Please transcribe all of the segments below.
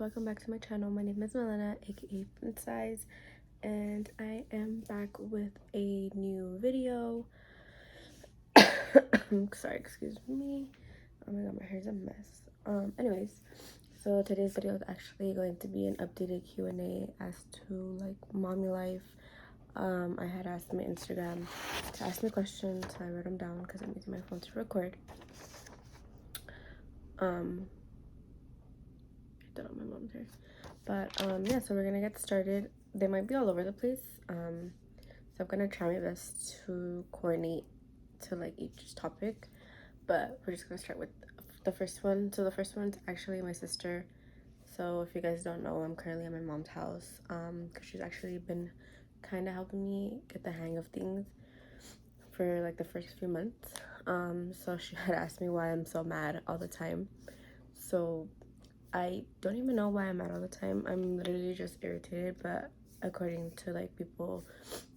welcome back to my channel. My name is Melena, aka Size, and I am back with a new video. Sorry, excuse me. Oh my god, my hair's a mess. Anyways, so today's video is actually going to be an updated Q&A as to like mommy life. I had asked my Instagram to ask me questions, so I wrote them down because I'm using my phone to record. I don't know my mom's hair. But yeah, so we're gonna get started. They might be all over the place. So I'm gonna try my best to coordinate to like each topic. But we're just gonna start with the first one. So the first one's actually my sister. So if you guys don't know, I'm currently at my mom's house. Because she's actually been kind of helping me get the hang of things for like the first few months. So she had asked me why I'm so mad all the time. So I don't even know why I'm mad all the time. I'm literally just irritated, but according to like people,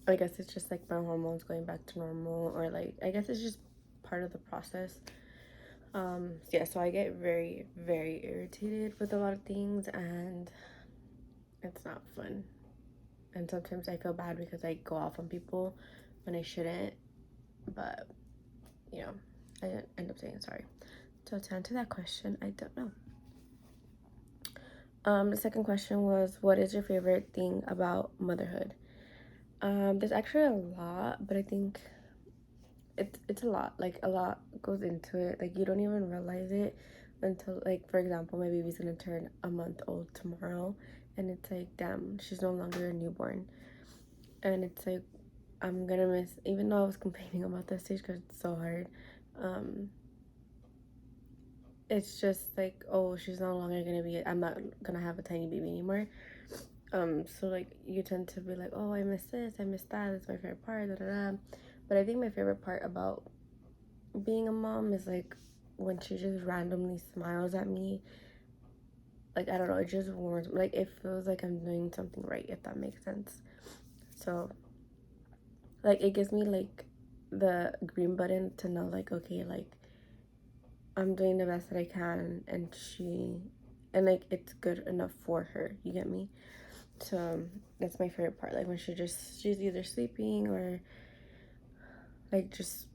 I guess it's just like my hormones going back to normal, or like I guess it's just part of the process. Yeah, so I get very, very irritated with a lot of things, and it's not fun. And sometimes I feel bad because I go off on people when I shouldn't, but you know, I didn't end up saying sorry. So to answer that question, I don't know. The second question was, what is your favorite thing about motherhood? There's actually a lot, but I think it's a lot. Like a lot goes into it. Like you don't even realize it until, like, for example, my baby's gonna turn a month old tomorrow, and it's like, damn, she's no longer a newborn, and it's like I'm gonna miss. Even though I was complaining about that stage because it's so hard, it's just like, oh, she's no longer gonna be. I'm not gonna have a tiny baby anymore. So like you tend to be like, oh, I miss this, I miss that, that's my favorite part, da, da, da. But I think my favorite part about being a mom is like when she just randomly smiles at me. Like, I don't know, it just warms, like it feels like I'm doing something right, if that makes sense. So like it gives me like the green button to know like, okay, like I'm doing the best that I can, and like it's good enough for her, you get me? So that's my favorite part, like when she's either sleeping or like just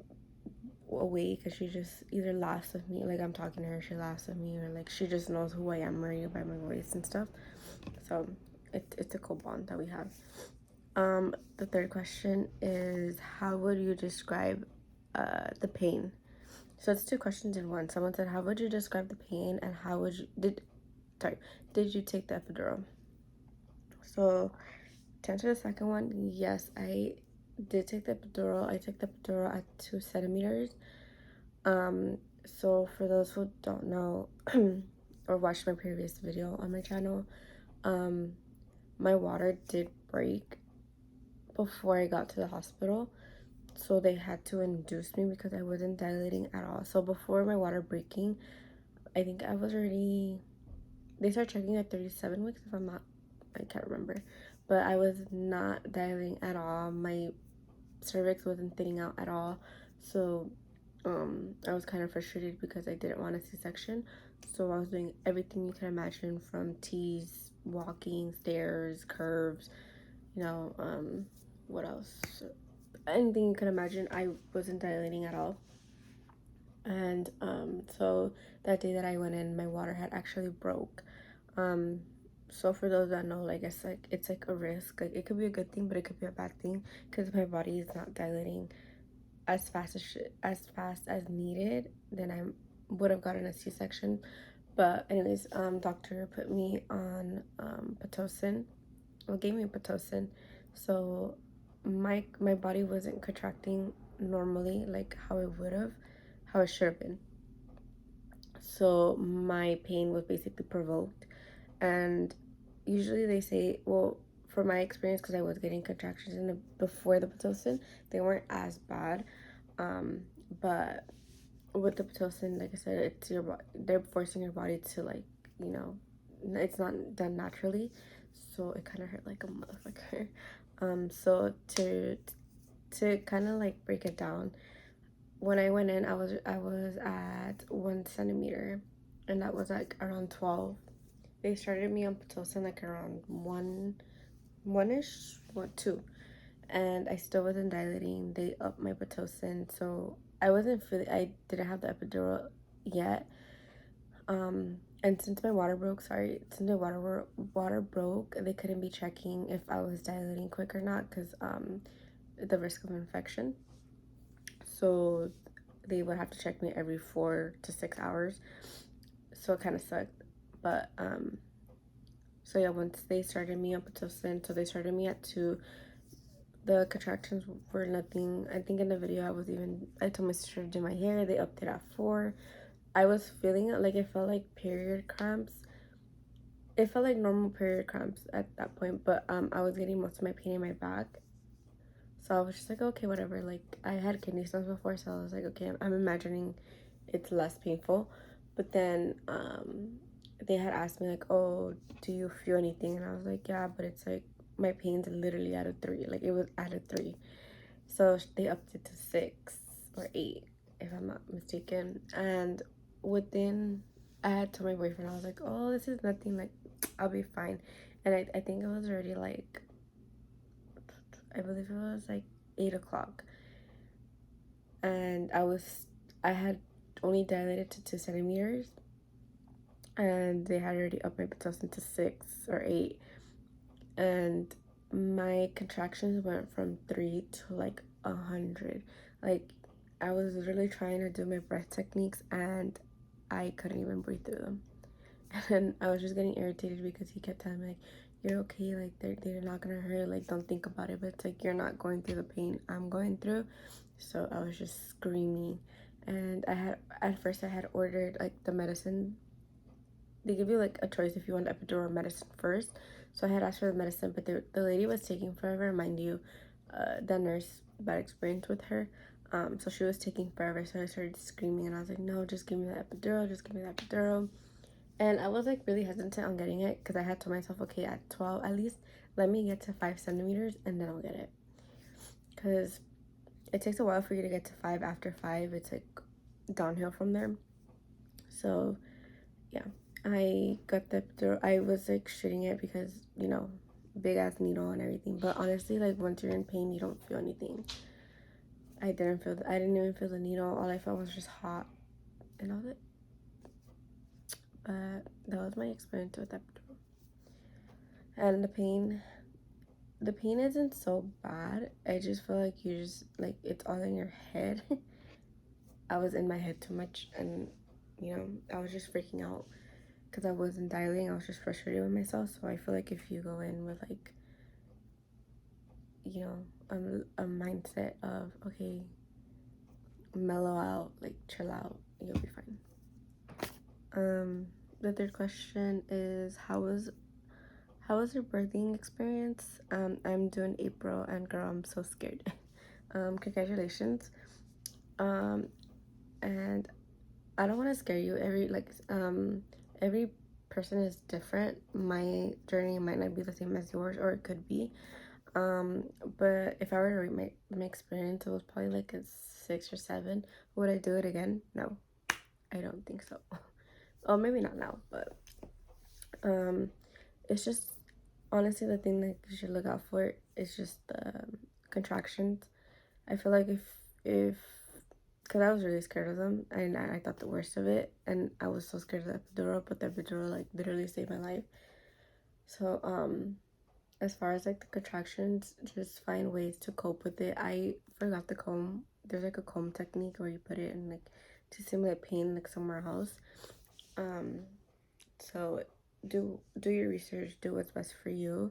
awake, and she just either laughs with me, like I'm talking to her, she laughs with me, or like she just knows who I am already by my voice and stuff. So it's a cool bond that we have. The third question is, how would you describe the pain? So it's two questions in one. Someone said, how would you describe the pain, and how would you did you take the epidural? So to answer the second one, yes, I did take the epidural. I took the epidural at 2 centimeters. So for those who don't know or watched my previous video on my channel, my water did break before I got to the hospital. So they had to induce me because I wasn't dilating at all. So before my water breaking, I think I was already, they start checking at 37 weeks, if I'm not, I can't remember. But I was not dilating at all. My cervix wasn't thinning out at all. So I was kind of frustrated because I didn't want a C-section. So I was doing everything you can imagine, from teas, walking, stairs, curves, you know, what else? Anything you can imagine. I wasn't dilating at all. And so that day that I went in, my water had actually broke. So for those that know, like it's like a risk. Like it could be a good thing, but it could be a bad thing because my body is not dilating as fast as needed. Then I would have gotten a C-section. But anyways, doctor put me on pitocin. Well, gave me pitocin, so my body wasn't contracting normally like how it would have, how it should have been. So my pain was basically provoked, and usually they say, well, for my experience, because I was getting contractions before the pitocin, they weren't as bad. But with the pitocin, like I said, it's they're forcing your body to, like, you know, it's not done naturally, so it kind of hurt like a motherfucker. So to kind of like break it down, when I went in, I was at 1 centimeter, and that was like around 12. they started me on Pitocin like around one-ish, 2. And I still wasn't dilating. They upped my Pitocin, so I didn't have the epidural yet. And since my water broke, since my water broke, they couldn't be checking if I was dilating quick or not, because the risk of infection. So they would have to check me every 4 to 6 hours. So it kind of sucked. But so yeah, once they started me on Pitocin, so they started me at 2. The contractions were nothing. I think in the video I told my sister to do my hair. They upped it at 4. I was feeling it, like it felt like period cramps. It felt like normal period cramps at that point, but I was getting most of my pain in my back. So I was just like, okay, whatever. Like, I had kidney stones before, so I was like, okay, I'm imagining it's less painful. But then they had asked me like, oh, do you feel anything? And I was like, yeah, but it's like my pain's literally at a 3. Like, it was at a 3. So they upped it to 6 or 8, if I'm not mistaken. And within, I had told my boyfriend, I was like, oh, this is nothing, like, I'll be fine. And I think it was already like, I believe it was like 8 o'clock. And I had only dilated to 2 centimeters. And they had already upped my Pitocin to 6 or 8. And my contractions went from 3 to like 100. Like, I was literally trying to do my breath techniques and I couldn't even breathe through them. And I was just getting irritated because he kept telling me like, you're okay, like they're not gonna hurt, like don't think about it. But it's like, you're not going through the pain I'm going through. So I was just screaming. And at first I had ordered like the medicine. They give you like a choice if you want epidural medicine first. So I had asked for the medicine, but the lady was taking forever. Mind you, the nurse, bad experience with her. So she was taking forever. So I started screaming and I was like, no, just give me the epidural, just give me the epidural. And I was like really hesitant on getting it because I had told myself, okay, at 12, at least let me get to 5 centimeters and then I'll get it. Because it takes a while for you to get to 5. After 5, it's like downhill from there. So yeah, I got the epidural. I was like shitting it because, you know, big ass needle and everything. But honestly, like once you're in pain, you don't feel anything. I didn't even feel the needle. All I felt was just hot and all that. But that was my experience with epidural. And the pain isn't so bad. I just feel like you just, like, it's all in your head. I was in my head too much, and, you know, I was just freaking out because I wasn't dilating. I was just frustrated with myself. So I feel like if you go in with, like, you know, a mindset of, okay, mellow out, like, chill out, you'll be fine. The third question is, how was your birthing experience? I'm doing April, and girl, I'm so scared. Congratulations. And I don't want to scare you. Every person is different. My journey might not be the same as yours, or it could be. But if I were to rate my experience, it was probably like a 6 or 7. Would I do it again? No, I don't think so. Oh, maybe not now, but it's just honestly the thing that you should look out for is just the contractions. I feel like if because I was really scared of them and I thought the worst of it, and I was so scared of the epidural, but the epidural like literally saved my life. So as far as like the contractions, just find ways to cope with it. I forgot the comb. There's like a comb technique where you put it in like to simulate pain like somewhere else. So do your research, do what's best for you.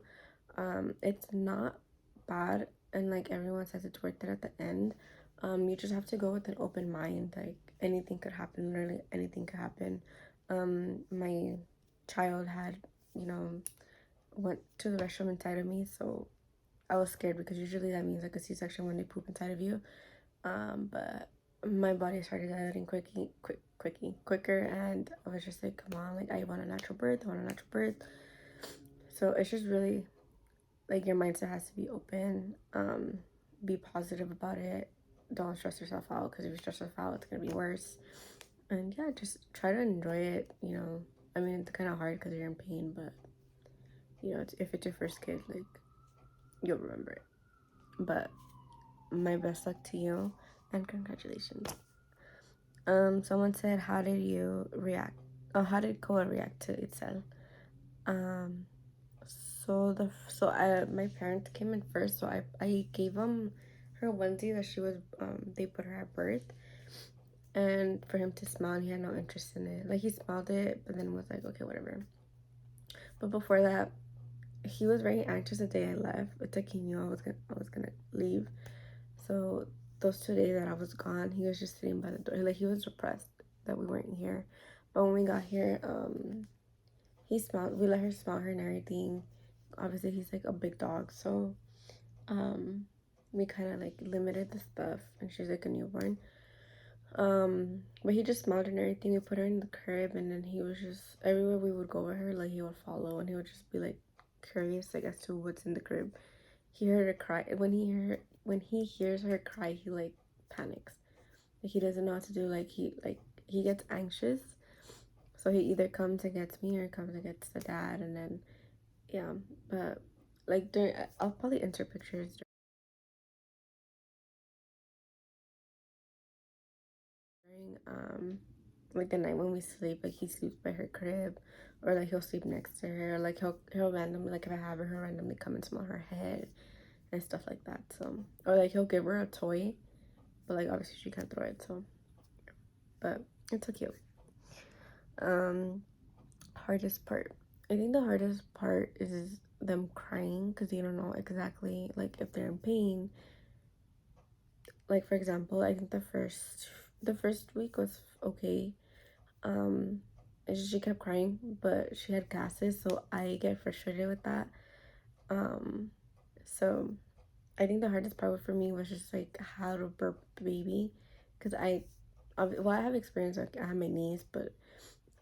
It's not bad, and like everyone says it's worth it at the end. You just have to go with an open mind. Like anything could happen, literally anything could happen. My child had, you know, went to the restroom inside of me, so I was scared because usually that means like a C-section when they poop inside of you. But my body started dilating quicker, and I was just like, come on, like I want a natural birth. So it's just really like your mindset has to be open. Be positive about it. Don't stress yourself out, because if you stress yourself out, it's gonna be worse. And yeah, just try to enjoy it. You know, I mean, it's kind of hard because you're in pain, but you know, if it's your first kid, like, you'll remember it. But my best luck to you and congratulations. Someone said, how did you react? Oh, how did Koa react to Itzel? Um, my parents came in first, so I gave her onesie that they put her at birth, and for him to smile, and he had no interest in it. Like, he smiled it, but then was like, okay, whatever. But before that, he was very anxious the day I left. It's like he knew I was gonna leave. So those 2 days that I was gone, he was just sitting by the door. Like, he was depressed that we weren't here. But when we got here, he smiled. We let her smell her and everything. Obviously, he's like a big dog, so um, we kind of like limited the stuff, and she's like a newborn. But he just smiled and everything. We put her in the crib, and then he was just everywhere we would go with her, like he would follow, and he would just be like curious, like as to what's in the crib. He heard her cry. When he hears her cry, he like panics. Like, he doesn't know what to do. He gets anxious. So he either comes and gets me or comes and gets the dad, and then yeah. But like I'll probably insert pictures during like the night when we sleep. Like, he sleeps by her crib, or like he'll sleep next to her. Like, he'll randomly, like if I have her, he'll randomly come and smell her head and stuff like that. So, or like he'll give her a toy, but like obviously she can't throw it. So, but it's so cute. Hardest part. I think the hardest part is them crying because you don't know exactly like if they're in pain. Like, for example, I think the first week was okay. Um, she kept crying, but she had gases, so I get frustrated with that. Um, so I think the hardest part for me was just like how to burp the baby, because I have experience, like I have my niece, but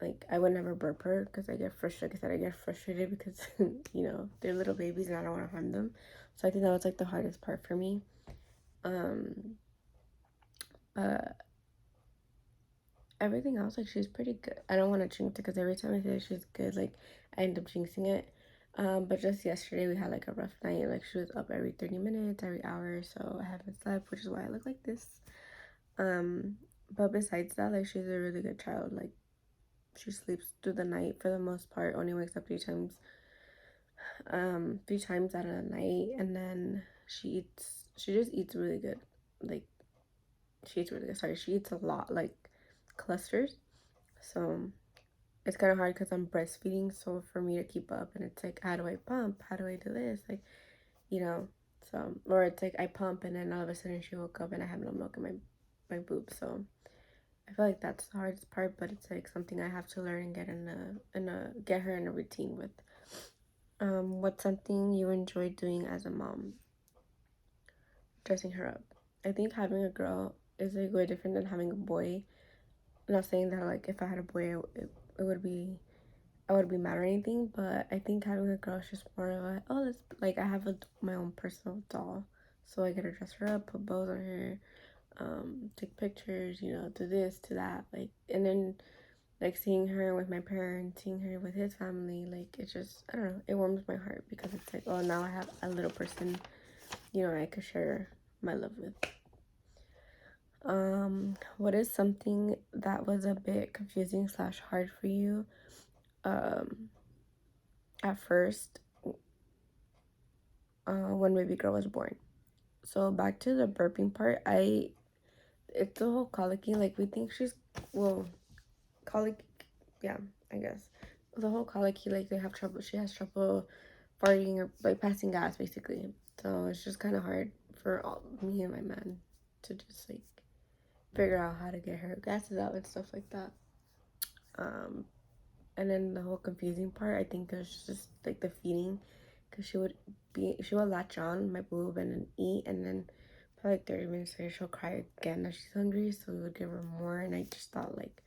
like I would never burp her because I get frustrated. Like I said, I get frustrated because they're little babies and I don't want to harm them. So I think that was like the hardest part for me. Um, but everything else, like, she's pretty good. I don't want to jinx it because every time I say she's good, like, I end up jinxing it. But just yesterday we had like a rough night. Like, she was up every 30 minutes, every hour, so I haven't slept, which is why I look like this. Um, but besides that, like, she's a really good child. Like, she sleeps through the night for the most part, only wakes up 3 times out of the night, and then she just eats really good. Like, she eats really good. Sorry, she eats a lot, like clusters. So it's kind of hard because I'm breastfeeding, so for me to keep up, and it's like, how do I pump? How do I do this? Like, you know, so, or it's like I pump and then all of a sudden she woke up and I have no milk in my boob. So I feel like that's the hardest part, but it's like something I have to learn and get her in a routine with. What's something you enjoy doing as a mom? Dressing her up. I think having a girl is like way different than having a boy. I'm not saying that like if I had a boy, it would be I would be mad or anything, but I think having a girl is just more of a, oh, let's, like, I have my own personal doll, so I get to dress her up, put bows on her, take pictures, do this, do that, like, and then like seeing her with my parents, seeing her with his family, like, it's just, I don't know, it warms my heart because it's like, oh, now I have a little person, I could share my love with. What is something that was a bit confusing slash hard for you at first when baby girl was born? So back to the burping part, it's the whole colicky. Like, we think she's, well, colic, yeah, I guess. The whole colicky, like, she has trouble farting or like passing gas, basically. So it's just kind of hard for me and my man to just like figure out how to get her gases out and stuff like that. And then the whole confusing part, I think, is just like the feeding, because she would latch on my boob and then eat, and then for like 30 minutes later she'll cry again that she's hungry, so we would give her more. And I just thought like,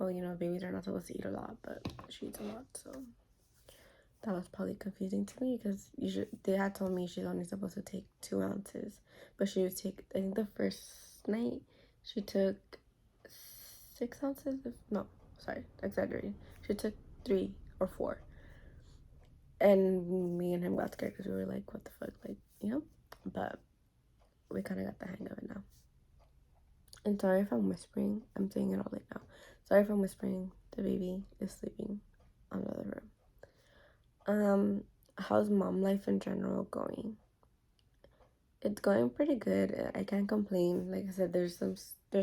oh, babies are not supposed to eat a lot, but she eats a lot, so that was probably confusing to me because they had told me she's only supposed to take 2 ounces, but she would take, I think the first night she took 6 ounces. No, sorry, exaggerating. She took 3 or 4. And me and him got scared because we were like, what the fuck, like, you know? But we kind of got the hang of it now. And sorry if I'm whispering. I'm saying it all late now. Sorry if I'm whispering. The baby is sleeping on the other room. How's mom life in general going? It's going pretty good. I can't complain. Like I said, there's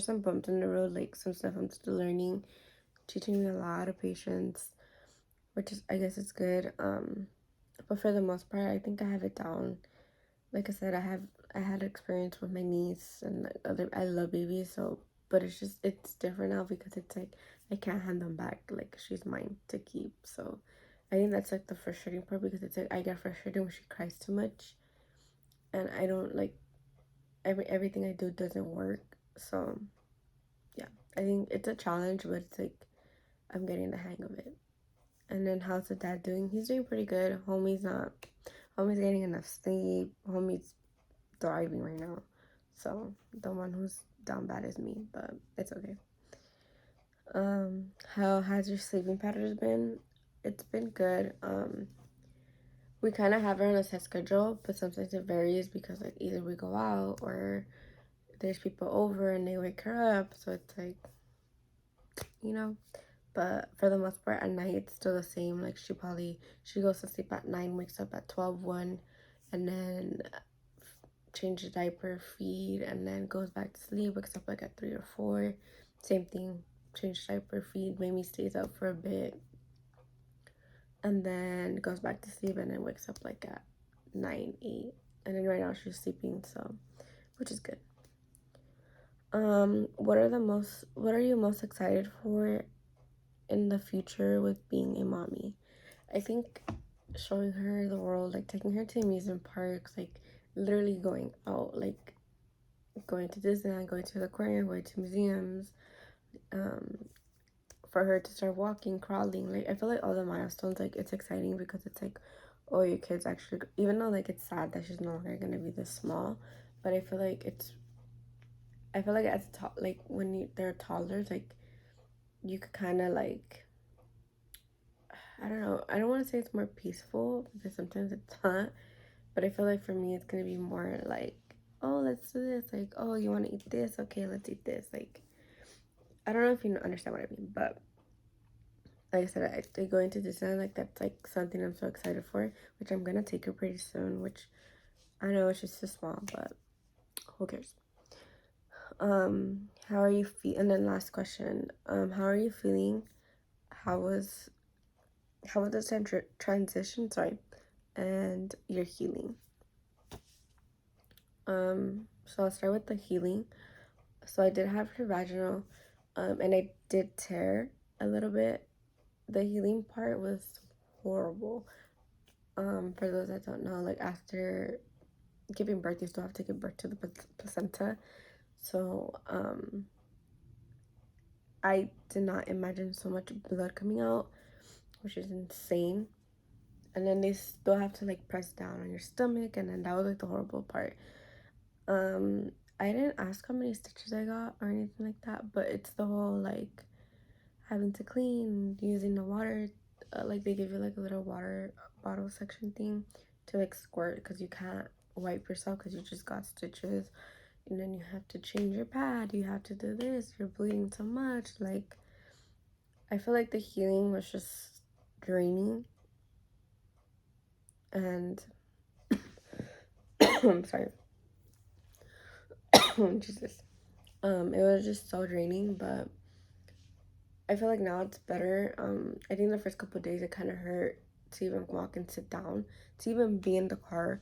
some bumps in the road, like some stuff I'm still learning. Teaching me a lot of patience, which is, I guess, it's good. But for the most part, I think I have it down. Like I said, I had experience with my niece and like other. I love babies, so but it's different now because it's like I can't hand them back. Like she's mine to keep. So I think that's like the frustrating part because it's like I get frustrated when she cries too much, and I don't like everything I do doesn't work. So yeah, I think it's a challenge, but it's like I'm getting the hang of it. And then how's the dad doing? He's doing pretty good. Homie's getting enough sleep. Homie's thriving right now. So the one who's down bad is me, but it's okay. How has your sleeping patterns been? It's been good. We kind of have her on a set schedule, but sometimes it varies because like either we go out or there's people over and they wake her up. So it's like, you know. But for the most part, at night it's still the same. Like she goes to sleep at 9, wakes up at 12, 1, and then change the diaper, feed, and then goes back to sleep, wakes up like at 3 or 4. Same thing, change the diaper, feed, maybe stays up for a bit, and then goes back to sleep, and then wakes up like at 9, 8. And then right now she's sleeping, so which is good. What are you most excited for in the future with being a mommy? I think showing her the world, like taking her to amusement parks, like literally going out, like going to Disneyland, going to the aquarium, going to museums, for her to start walking, crawling. Like I feel like all the milestones, like it's exciting because it's like, oh, your kid's actually, even though like it's sad that she's no longer gonna be this small, but I feel like as like when they're toddlers, like you could kind of like, I don't know, I don't want to say it's more peaceful because sometimes it's not, but I feel like for me it's gonna be more like, oh, let's do this, like, oh, you want to eat this, okay, let's eat this, like, I don't know if you understand what I mean, but like I said, I going to Disneyland, like that's like something I'm so excited for, which I'm gonna take her pretty soon, which I know it's just too small, but who cares? How are you and then last question, how are you feeling? How was the transition, sorry, and your healing? So I'll start with the healing. So I did have her vaginal, and I did tear a little bit. The healing part was horrible. For those that don't know, like after giving birth, you still have to give birth to the placenta. So, I did not imagine so much blood coming out, which is insane. And then they still have to like press down on your stomach, and then that was like the horrible part. I didn't ask how many stitches I got or anything like that, but it's the whole like having to clean, using the water, like they give you like a little water bottle section thing to like squirt because you can't wipe yourself because you just got stitches, and then you have to change your pad, you have to do this, you're bleeding so much. Like I feel like the healing was just draining, and I'm sorry. Jesus. It was just so draining, but I feel like now it's better. I think the first couple of days it kind of hurt to even walk and sit down, to even be in the car.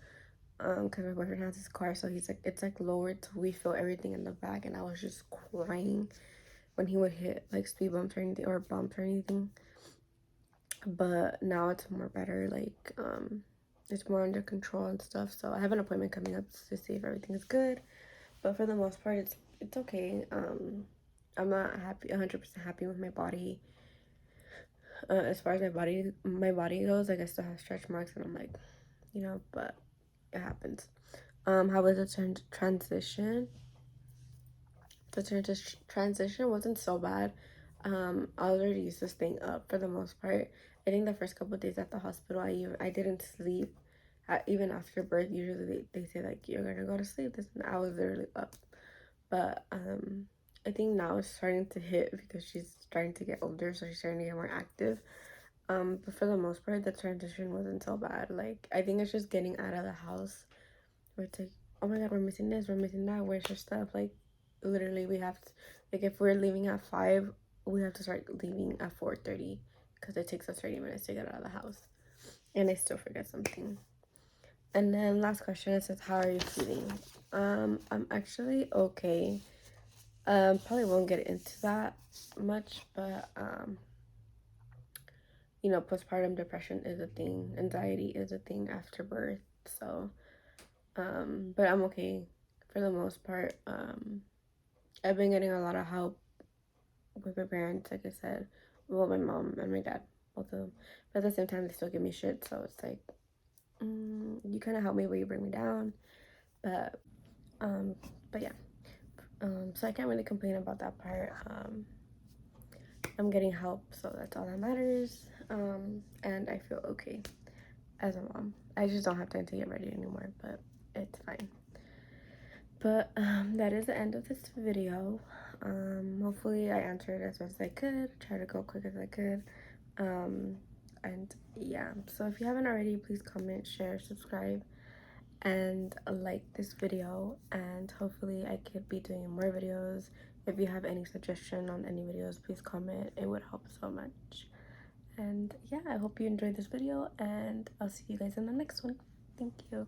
Because my boyfriend has his car, so he's like, it's like lowered to we feel everything in the back, and I was just crying when he would hit like speed bumps or anything or bumps or anything. But now it's more better, like it's more under control and stuff. So I have an appointment coming up to see if everything is good. But for the most part, it's okay. I'm not 100% happy with my body. As far as my body goes, like I still have stretch marks, and I'm like, but it happens. How was the transition? The transition wasn't so bad. I was already used to staying up for the most part. I think the first couple of days at the hospital, I didn't sleep. Even after birth, usually they say like you're gonna go to sleep. This and I was literally up, but I think now it's starting to hit because she's starting to get older, so she's starting to get more active. But for the most part, the transition wasn't so bad. Like I think it's just getting out of the house where it's like, oh my god, we're missing this, we're missing that. Where's your stuff? Like literally, we have to, like if we're leaving at 5, we have to start leaving at 4:30 because it takes us 30 minutes to get out of the house, and I still forget something. And then last question, it says, how are you feeling? I'm actually okay. Probably won't get into that much, but you know, postpartum depression is a thing, anxiety is a thing after birth. So, but I'm okay for the most part. I've been getting a lot of help with my parents, like I said, well, my mom and my dad, both of them. But at the same time, they still give me shit, so it's like, you kind of help me, but you bring me down. But, um, but yeah. So I can't really complain about that part. I'm getting help, so that's all that matters. And I feel okay as a mom. I just don't have time to get ready anymore, but it's fine. But that is the end of this video. Hopefully I answered as best as I could. Try to go quick as I could. And yeah, so if you haven't already, please comment, share, subscribe, and like this video. And hopefully I could be doing more videos. If you have any suggestion on any videos, please comment. It would help so much. And yeah, I hope you enjoyed this video, and I'll see you guys in the next one. Thank you.